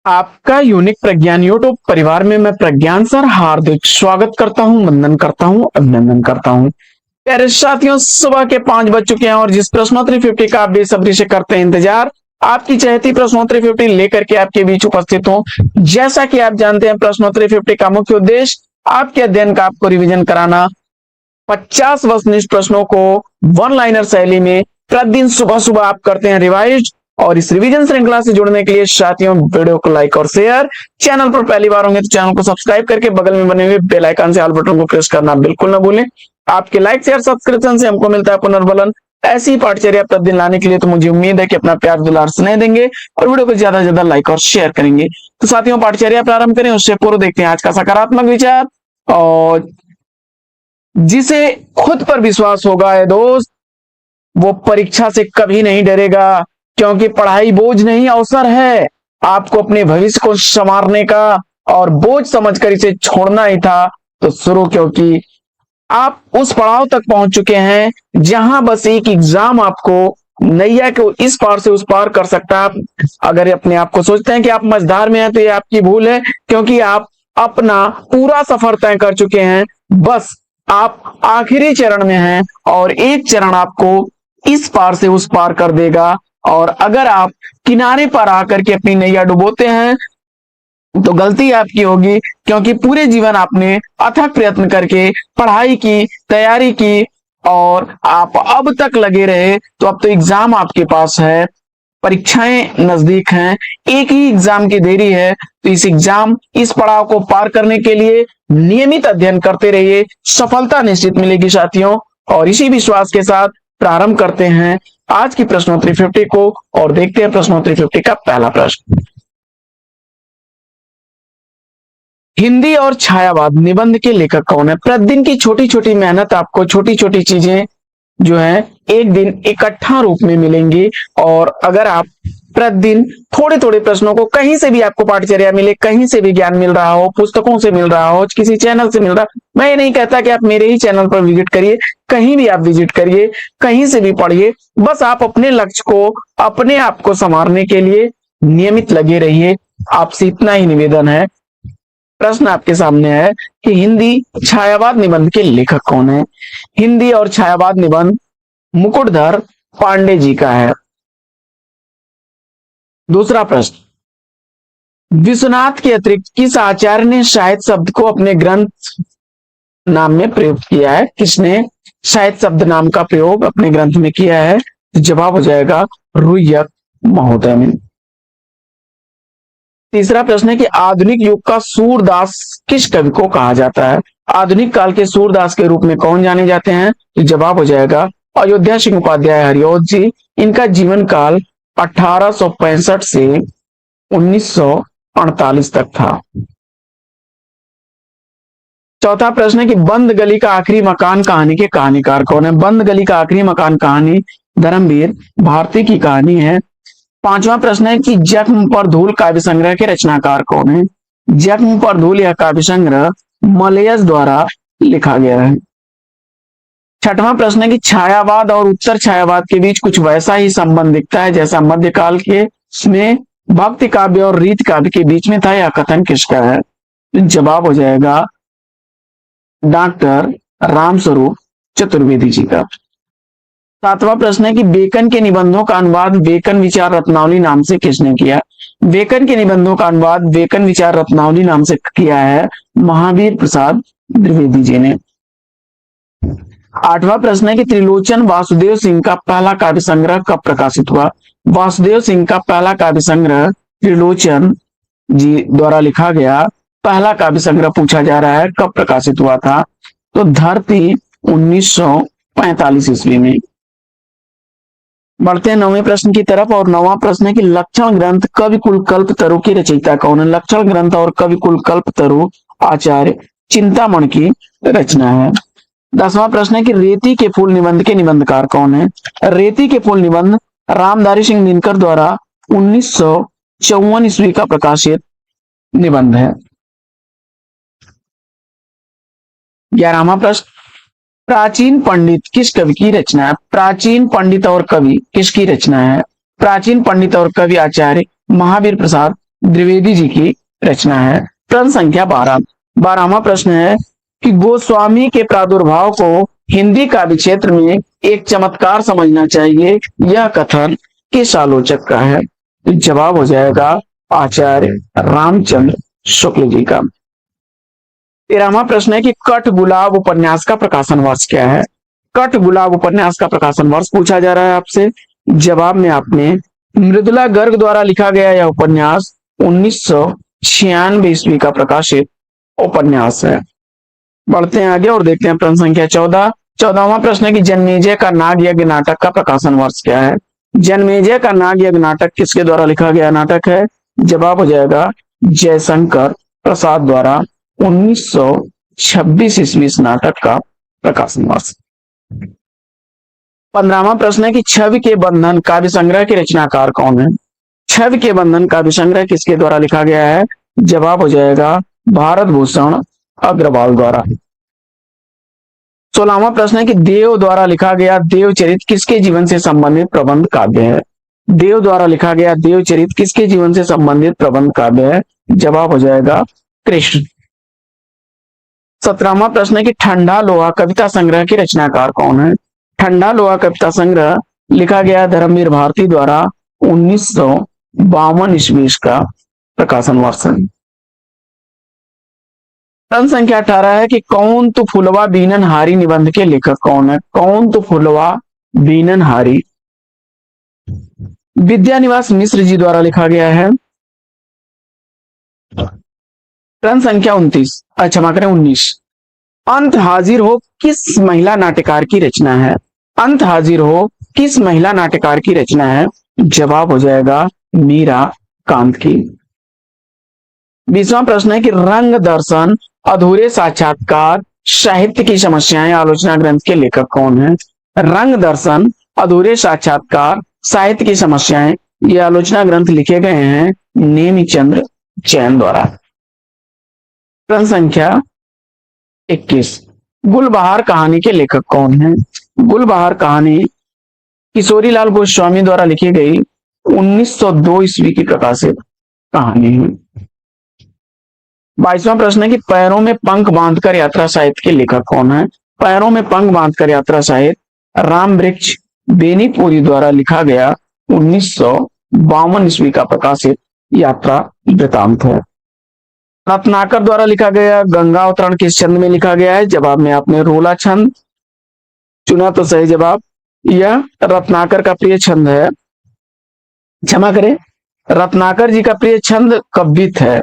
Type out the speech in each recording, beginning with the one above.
आपका यूनिक प्रज्ञान यूट्यूब परिवार में मैं प्रज्ञान सर हार्दिक स्वागत करता हूं, वंदन करता हूं, अभिनंदन करता हूं। प्यारे साथियों, सुबह के 5 बज चुके हैं और जिस प्रश्नोत्तरी 50 का आप बेसब्री से करते हैं इंतजार, आपकी चहेती प्रश्नोत्तरी 50 लेकर के आपके बीच उपस्थित हूं। जैसा कि आप जानते हैं, प्रश्नोत्तरी 50 का मुख्य उद्देश्य आपके अध्ययन का आपको रिविजन कराना। 50 वस्तुनिष्ठ प्रश्नों को वन लाइनर शैली में प्रतिदिन सुबह सुबह आप करते हैं रिवाइज। और इस रिवीजन श्रृंखला से जुड़ने के लिए साथियों, वीडियो को लाइक और शेयर, चैनल पर पहली बार होंगे तो चैनल को सब्सक्राइब करके बगल में बने हुए बेल आइकन से ऑल बटन को प्रेस करना बिल्कुल ना भूलें। आपके लाइक शेयर सब्सक्रिप्शन से हमको मिलता है पुनर्बलन। ऐसी पाठचर्या प्रतिदिन लाने के लिए तो मुझे उम्मीद है कि अपना प्यार दुलार स्नेह देंगे और वीडियो को ज्यादा से ज्यादा लाइक और शेयर करेंगे। तो साथियों, पाठचर्या प्रारंभ करें उससे पूर्व देखते हैं आज का सकारात्मक विचार। और जिसे खुद पर विश्वास होगा है दोस्त, वो परीक्षा से कभी नहीं डरेगा, क्योंकि पढ़ाई बोझ नहीं अवसर है। आपको अपने भविष्य को संवारने का और बोझ समझकर इसे छोड़ना ही था तो शुरू, क्योंकि आप उस पड़ाव तक पहुंच चुके हैं जहां बस एक एग्जाम आपको नैया को इस पार से उस पार कर सकता है। आप अगर अपने आप को सोचते हैं कि आप मझधार में हैं तो ये आपकी भूल है, क्योंकि आप अपना पूरा सफर तय कर चुके हैं। बस आप आखिरी चरण में हैं और एक चरण आपको इस पार से उस पार कर देगा। और अगर आप किनारे पर आकर के अपनी नैया डुबोते हैं तो गलती आपकी होगी, क्योंकि पूरे जीवन आपने अथक प्रयत्न करके पढ़ाई की, तैयारी की और आप अब तक लगे रहे। तो अब तो एग्जाम आपके पास है, परीक्षाएं नजदीक हैं, एक ही एग्जाम की देरी है। तो इस पड़ाव को पार करने के लिए नियमित अध्ययन करते रहिए, सफलता निश्चित मिलेगी साथियों। और इसी विश्वास के साथ प्रारंभ करते हैं आज की प्रश्नोत्तरी 50 को और देखते हैं प्रश्नोत्तरी 50 का पहला प्रश्न। हिंदी और छायावाद निबंध के लेखक कौन है? प्रतिदिन की छोटी छोटी मेहनत आपको छोटी छोटी चीजें जो है एक दिन इकट्ठा रूप में मिलेंगी। और अगर आप प्रतिदिन थोड़े थोड़े प्रश्नों को, कहीं से भी आपको पाठचर्या मिले, कहीं से भी ज्ञान मिल रहा हो, पुस्तकों से मिल रहा हो, किसी चैनल से मिल रहा, मैं ये नहीं कहता कि आप मेरे ही चैनल पर विजिट करिए, कहीं भी आप विजिट करिए, कहीं से भी पढ़िए। बस आप अपने लक्ष्य को, अपने आप को संवारने के लिए नियमित लगे रहिए। आपसे इतना ही निवेदन है। प्रश्न आपके सामने है कि हिंदी छायावाद निबंध के लेखक कौन है? हिंदी और छायावाद निबंध मुकुटधर पांडे जी का है। दूसरा प्रश्न, विश्वनाथ के अतिरिक्त किस आचार्य ने साहित्य शब्द को अपने ग्रंथ नाम में प्रयोग किया है? किसने साहित्य शब्द नाम का प्रयोग अपने ग्रंथ में किया है? तो जवाब हो जाएगा रुय्यक महोदय ने। तीसरा प्रश्न है कि आधुनिक युग का सूरदास किस कवि को कहा जाता है? आधुनिक काल के सूरदास के रूप में कौन जाने जाते हैं? तो जवाब हो जाएगा अयोध्या सिंह उपाध्याय हरिऔध जी। इनका जीवन काल 1865 से 1948 तक था। चौथा प्रश्न है कि बंद गली का आखिरी मकान कहानी के कहानीकार कौन है? बंद गली का आखिरी मकान कहानी धर्मवीर भारती की कहानी है। पांचवा प्रश्न है कि जख्म पर धूल काव्य संग्रह के रचनाकार कौन है? जख्म पर धूल यह काव्य संग्रह मलयस द्वारा लिखा गया है। छठवां प्रश्न है कि छायावाद और उत्तर छायावाद के बीच कुछ वैसा ही संबंध दिखता है जैसा मध्यकाल के में भक्ति काव्य और रीत काव्य के बीच में था। यह कथन किसका है? जवाब हो जाएगा डॉक्टर रामस्वरूप चतुर्वेदी जी का। सातवां प्रश्न है कि बेकन के निबंधों का अनुवाद बेकन विचार रत्नावली नाम से किसने किया? बेकन के निबंधों का अनुवाद बेकन विचार रत्नावली नाम से किया है महावीर प्रसाद द्विवेदी जी ने। आठवां प्रश्न है कि त्रिलोचन वासुदेव सिंह का पहला काव्य संग्रह कब प्रकाशित हुआ? वासुदेव सिंह का पहला काव्य संग्रह त्रिलोचन जी द्वारा लिखा गया पहला काव्य संग्रह पूछा जा रहा है कब प्रकाशित हुआ था? तो धरती 1945 ईस्वी में। बढ़ते हैं 9वें प्रश्न की तरफ। और 9वां प्रश्न है कि लक्षण ग्रंथ कविकुल कल्पतरु की रचयिता कौन है? लक्षण ग्रंथ और कविकुल कल्पतरु आचार्य चिंतामण की रचना है। 10वां प्रश्न है कि रेती के फूल निबंध के निबंधकार कौन है? रेती के फूल निबंध रामधारी सिंह दिनकर द्वारा 1954 ईस्वी का प्रकाशित निबंध है। 11वां प्रश्न, प्राचीन पंडित किस कवि की रचना है? प्राचीन पंडित और कवि किसकी रचना है? प्राचीन पंडित और कवि आचार्य महावीर प्रसाद द्विवेदी जी की रचना है। प्रश्न संख्या 12वां प्रश्न है कि गोस्वामी के प्रादुर्भाव को हिंदी काव्य क्षेत्र में एक चमत्कार समझना चाहिए, यह कथन किस आलोचक का है? जवाब हो जाएगा आचार्य रामचंद्र शुक्ल जी का। 13वां प्रश्न है कि कठ गुलाब उपन्यास का प्रकाशन वर्ष क्या है? कठ गुलाब उपन्यास का प्रकाशन वर्ष पूछा जा रहा है आपसे। जवाब में आपने मृदुला गर्ग द्वारा लिखा गया यह उपन्यास 1996 ईस्वी का प्रकाशित उपन्यास है। बढ़ते हैं आगे और देखते हैं प्रश्न संख्या 14वां प्रश्न है कि जन्मेजय का नाग यज्ञ नाटक का प्रकाशन वर्ष क्या है? जन्मेजय का नाग यज्ञ नाटक किसके द्वारा लिखा गया नाटक है? जवाब हो जाएगा जयशंकर प्रसाद द्वारा 1926 ईस्वी इस नाटक का प्रकाशन वर्ष। 15वां प्रश्न है कि छवि के बंधन काव्य संग्रह के रचनाकार कौन है? छवि के बंधन काव्य संग्रह किसके द्वारा लिखा गया है? जवाब हो जाएगा भारत भूषण अग्रवाल द्वारा। 16वां प्रश्न है कि देव द्वारा लिखा गया देवचरित किसके जीवन से संबंधित प्रबंध काव्य है? देव द्वारा लिखा गया देवचरित किसके जीवन से संबंधित प्रबंध काव्य है? जवाब हो जाएगा कृष्ण। 17वां प्रश्न है कि ठंडा लोहा कविता संग्रह के रचनाकार कौन है? ठंडा लोहा कविता संग्रह लिखा गया धर्मवीर भारती द्वारा 1952 ईस्वी का प्रकाशन वर्ष है। प्रश्न संख्या 18 है कि कौन तू फुलवा बीनन हारी निबंध के लेखक कौन है? कौन तू फुलवा बीनन हारी विद्यानिवास मिश्र जी द्वारा लिखा गया है। प्रश्न संख्या 19 अंत हाजिर हो किस महिला नाट्यकार की रचना है? अंत हाजिर हो किस महिला नाट्यकार की रचना है? जवाब हो जाएगा मीरा कांत की। 20वां प्रश्न है कि रंग दर्शन अधूरे साक्षात्कार साहित्य की समस्याएं आलोचना ग्रंथ के लेखक कौन है? रंग दर्शन अधूरे साक्षात्कार साहित्य की समस्याएं ये आलोचना ग्रंथ लिखे गए हैं नेमिचंद्र जैन द्वारा। प्रश्न संख्या 21 गुलबहार कहानी के लेखक कौन है? गुलबहार कहानी किशोरीलाल गोस्वामी द्वारा लिखी गई 1902 ईस्वी की प्रकाशित कहानी है। 22वां प्रश्न है कि पैरों में पंख बांधकर यात्रा साहित्य के लेखक कौन है? पैरों में पंख बांधकर यात्रा साहित्य राम वृक्ष बेनीपुरी द्वारा लिखा गया 1952 ईस्वी का प्रकाशित यात्रा वृतांत है। रत्नाकर द्वारा लिखा गया गंगा अवतरण किस छंद में लिखा गया है? जवाब में आपने रोला छंद चुना तो सही जवाब। यह रत्नाकर का प्रिय छंद है, क्षमा करें, रत्नाकर जी का प्रिय छंद कव्यित है।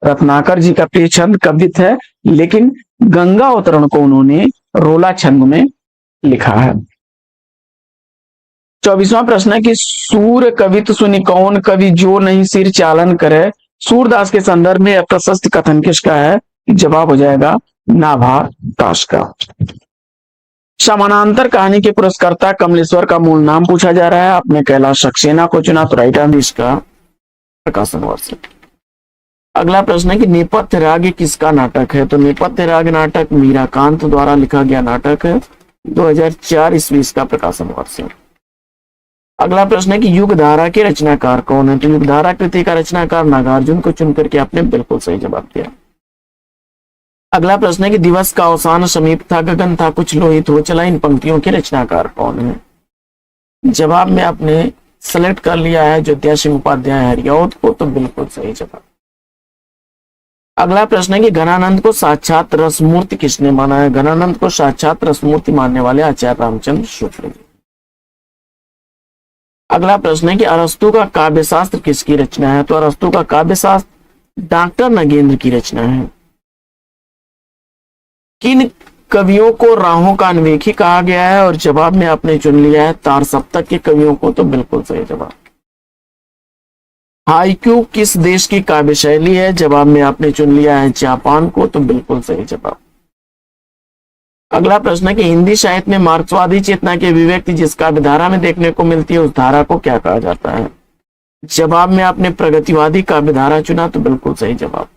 रत्नाकर जी का प्रिय छंद कव्यित है, लेकिन गंगा अवतरण को उन्होंने रोला छंद में लिखा है। 24वां प्रश्न है कि सूर कवित सुनि कौन कवि जो नहीं सिर चालन करे। सूरदास के संदर्भ में प्रशस्त कथन किसका है? जवाब हो जाएगा नाभा दास का। समानांतर कहानी के पुरस्कर्ता कमलेश्वर का मूल नाम पूछा जा रहा है। आपने कैलाश सक्सेना को चुना तो राइट आंसर इसका प्रकाशन वर्ष। अगला प्रश्न है कि नेपथ्य राग किसका नाटक है? तो नेपथ्य राग नाटक मीराकांत द्वारा लिखा गया नाटक है। 2004 ईस्वी इसका प्रकाशन वर्ष है। अगला प्रश्न है कि युगधारा के रचनाकार कौन है? तो युगधारा कृति का रचनाकार नागार्जुन को चुनकर के आपने बिल्कुल सही जवाब दिया। अगला प्रश्न है कि दिवस का अवसान समीप था गगन था कुछ लोहित हो चला, इन पंक्तियों के रचनाकार कौन है? जवाब में आपने सेलेक्ट कर लिया है ज्योतिया सिंह उपाध्याय हरिऔध को, तो बिल्कुल सही जवाब। अगला प्रश्न है कि घनानंद को साक्षात रसमूर्ति किसने माना है? घनानंद को साक्षात रसमूर्ति मानने वाले आचार्य रामचंद्र शुक्ल जी। अगला प्रश्न है कि अरस्तु का काव्य शास्त्र किसकी रचना है? तो अरस्तु का काव्य शास्त्र डॉक्टर नगेंद्र की रचना है। किन कवियों को राहों का अनवेखी कहा गया है? और जवाब में आपने चुन लिया है तार सप्तक के कवियों को, तो बिल्कुल सही जवाब। हाइक्यू किस देश की काव्य शैली है? जवाब में आपने चुन लिया है जापान को, तो बिल्कुल सही जवाब। अगला प्रश्न है कि हिंदी साहित्य में मार्क्सवादी चेतना की अभिव्यक्ति जिस काव्य धारा में देखने को मिलती है उस धारा को क्या कहा जाता है? जवाब में आपने प्रगतिवादी काव्य धारा चुना, तो बिल्कुल सही जवाब।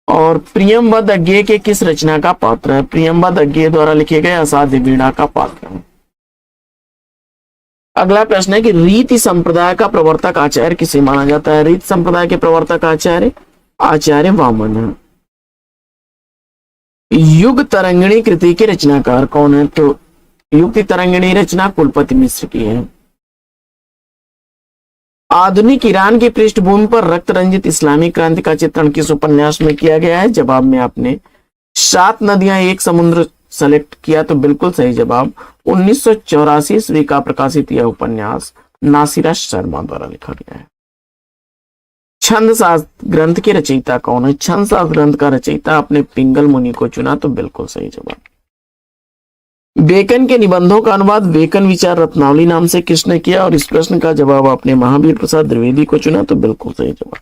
और प्रियमवद अज्ञेय के किस रचना का पात्र है? प्रियमवद अज्ञेय द्वारा लिखे गए असाध्य वीणा का पात्र है। अगला प्रश्न है कि रीति संप्रदाय का प्रवर्तक आचार्य किसे माना जाता है? रीति संप्रदाय के प्रवर्तक आचार्य वामन है। युग तरंगिणी कृति के रचनाकार कौन है? तो युक्ति तरंगिणी रचना कुलपति मिश्र की है। आधुनिक ईरान की पृष्ठभूमि पर रक्त रंजित इस्लामी क्रांति का चित्रण किस उपन्यास में किया गया है? जवाब में आपने 7 नदियां एक समुद्र सेलेक्ट किया, तो बिल्कुल सही जवाब 1984 ईस्वी का प्रकाशित यह उपन्यास नासिरा शर्मा द्वारा लिखा गया है। छंद शास्त्र ग्रंथ के रचयिता कौन है? छंद शास्त्र ग्रंथ का रचयिता आपने पिंगल मुनि को चुना, तो बिल्कुल सही जवाब। बेकन के निबंधों का अनुवाद बेकन विचार रत्नावली नाम से किसने किया? और इस प्रश्न का जवाब आपने महावीर प्रसाद द्विवेदी को चुना, तो बिल्कुल सही जवाब।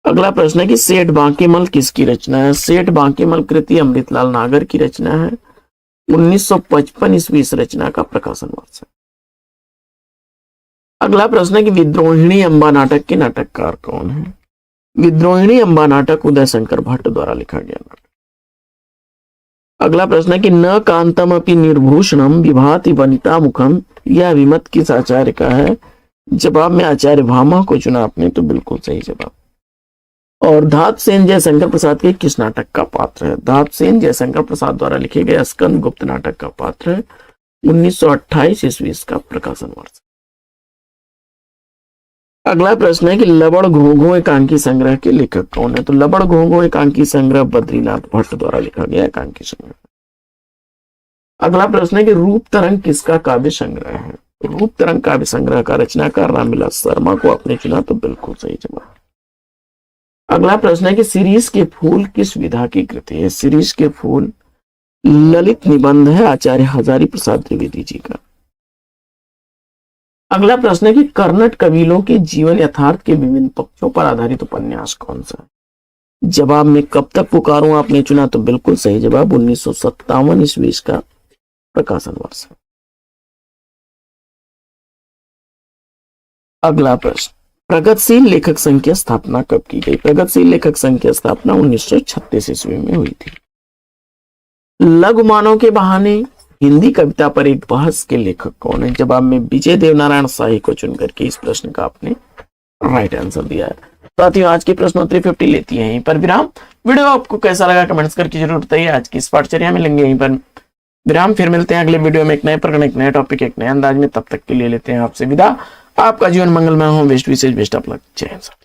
अगला प्रश्न है कि सेठ बांकीमल किसकी रचना है? सेठ बांकीमल कृति अमृतलाल नागर की रचना है। 1955 ईस्वी इस रचना का प्रकाशन वर्ष है। अगला प्रश्न है कि विद्रोहिणी अम्बा नाटक के नाटककार कौन है? विद्रोहिणी अम्बा नाटक उदय शंकर भट्ट द्वारा लिखा गया नाटक। अगला प्रश्न है कि न कांतम अपि निर्भूषणम विभाति वनिता मुखम, यह विमत किस आचार्य का है? जवाब में आचार्य भामा को चुना आपने, तो बिल्कुल सही जवाब। और धात सेन जयशंकर प्रसाद के किस नाटक का पात्र है? धात सेन जयशंकर प्रसाद द्वारा लिखे गए स्कंद गुप्त नाटक का पात्र है। 1928 ईस्वी इसका प्रकाशन वर्ष। अगला प्रश्न है कि लबड़ घोंघो एकांकी संग्रह के लेखक कौन है? तो लबड़ घोंघो एकांकी संग्रह बद्रीनाथ भट्ट द्वारा लिखा गया एकांकी संग्रह। अगला प्रश्न है कि रूप तरंग किसका काव्य संग्रह है? रूप तरंग काव्य संग्रह का रचनाकार रामविलास शर्मा को आपने चुना, तो बिल्कुल सही जवाब। अगला प्रश्न है कि शिरीष के फूल किस विधा की कृति है? शिरीष के फूल ललित निबंध है आचार्य हजारी प्रसाद द्विवेदी जी का। अगला प्रश्न है कि कर्नट कबीलों के जीवन यथार्थ के विभिन्न पक्षों पर आधारित उपन्यास कौन सा है? जवाब में कब तक पुकारूं आपने चुना, तो बिल्कुल सही जवाब 1957 ईस्वी का प्रकाशन वर्ष है। अगला प्रश्न, प्रगतिशील लेखक संघ की स्थापना कब की गई? प्रगतिशील लेखक संघ की स्थापना 1936 ईस्वी में हुई थी। लघु मानव के बहाने हिंदी कविता पर एक बहस के लेखक कौन है? जवाब में विजय देवनारायण शाही को चुनकर के इस प्रश्न का आपने राइट आंसर दिया है। साथियों, आज की प्रश्नोत्तरी 50 लेती है यहीं पर विराम। वीडियो आपको कैसा लगा कमेंट्स करके जरूर बताइए। आज की इस पाठचर्या में लेंगे यहीं पर विराम, फिर मिलते हैं अगले वीडियो में एक नए प्रकरण, एक नए टॉपिक, एक नए अंदाज में। तब तक के लिए लेते हैं आपसे विदा। आपका जीवन मंगलमय हो। बेस्ट विशेष, बेस्ट ऑफ लक। जय हिंद।